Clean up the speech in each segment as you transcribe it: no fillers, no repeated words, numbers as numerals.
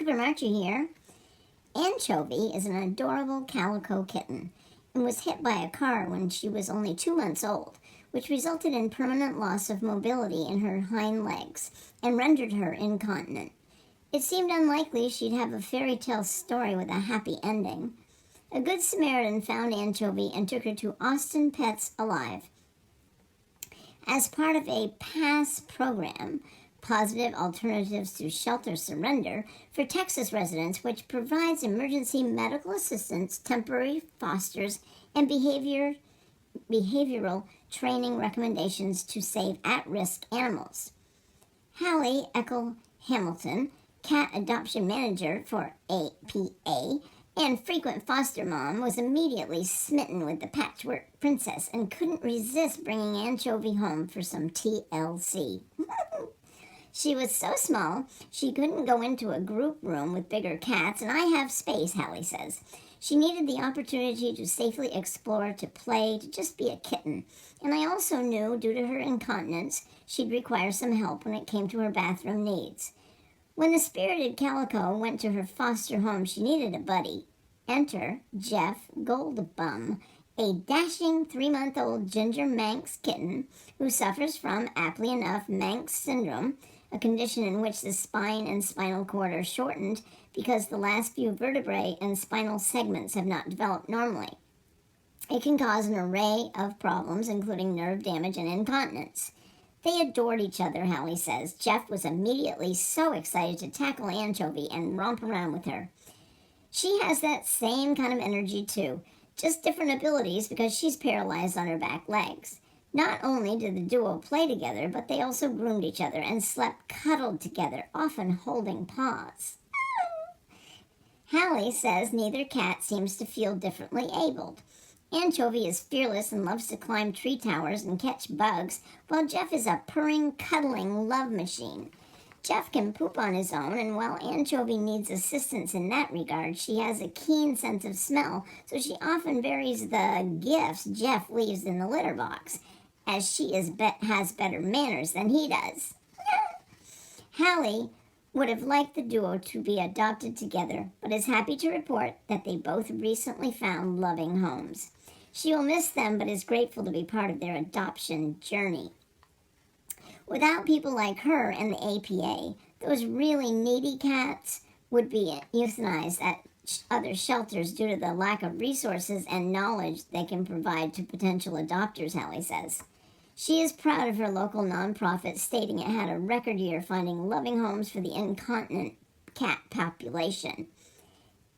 Cooper Marcher here. Anchovy is an adorable calico kitten and was hit by a car when she was only 2 months old, which resulted in permanent loss of mobility in her hind legs and rendered her incontinent. It seemed unlikely she'd have a fairy tale story with a happy ending. A good Samaritan found Anchovy and took her to Austin Pets Alive. As part of a PASS program, Positive Alternatives to Shelter Surrender, for Texas residents, which provides emergency medical assistance, temporary fosters, and behavioral training recommendations to save at-risk animals. Hallie Eckel Hamilton, cat adoption manager for APA and frequent foster mom, was immediately smitten with the patchwork princess and couldn't resist bringing Anchovy home for some TLC. She was so small, she couldn't go into a group room with bigger cats, and I have space, Hallie says. She needed the opportunity to safely explore, to play, to just be a kitten. And I also knew, due to her incontinence, she'd require some help when it came to her bathroom needs. When the spirited calico went to her foster home, she needed a buddy. Enter Jeff Goldbum, a dashing 3-month-old ginger Manx kitten who suffers from, aptly enough, Manx syndrome, a condition in which the spine and spinal cord are shortened because the last few vertebrae and spinal segments have not developed normally. It can cause an array of problems, including nerve damage and incontinence. They adored each other, Hallie says. Jeff was immediately so excited to tackle Anchovy and romp around with her. She has that same kind of energy, too, just different abilities because she's paralyzed on her back legs. Not only did the duo play together, but they also groomed each other and slept cuddled together, often holding paws. Hallie says neither cat seems to feel differently abled. Anchovy is fearless and loves to climb tree towers and catch bugs, while Jeff is a purring, cuddling love machine. Jeff can poop on his own, and while Anchovy needs assistance in that regard, she has a keen sense of smell, so she often varies the gifts Jeff leaves in the litter box, as she has better manners than he does. Hallie would have liked the duo to be adopted together, but is happy to report that they both recently found loving homes. She will miss them, but is grateful to be part of their adoption journey. Without people like her and the APA, those really needy cats would be euthanized at other shelters due to the lack of resources and knowledge they can provide to potential adopters, Hallie says. She is proud of her local nonprofit, stating it had a record year finding loving homes for the incontinent cat population.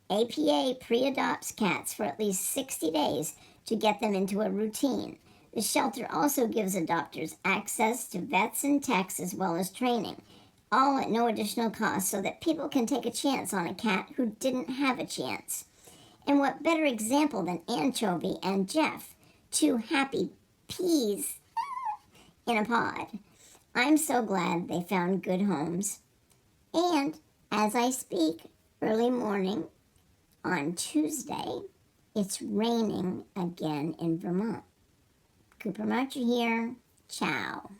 APA pre-adopts cats for at least 60 days to get them into a routine. The shelter also gives adopters access to vets and techs as well as training, all at no additional cost, so that people can take a chance on a cat who didn't have a chance. And what better example than Anchovy and Jeff, two happy peas in a pod. I'm so glad they found good homes. And as I speak, early morning on Tuesday, it's raining again in Vermont. Cooper Marcher here. Ciao.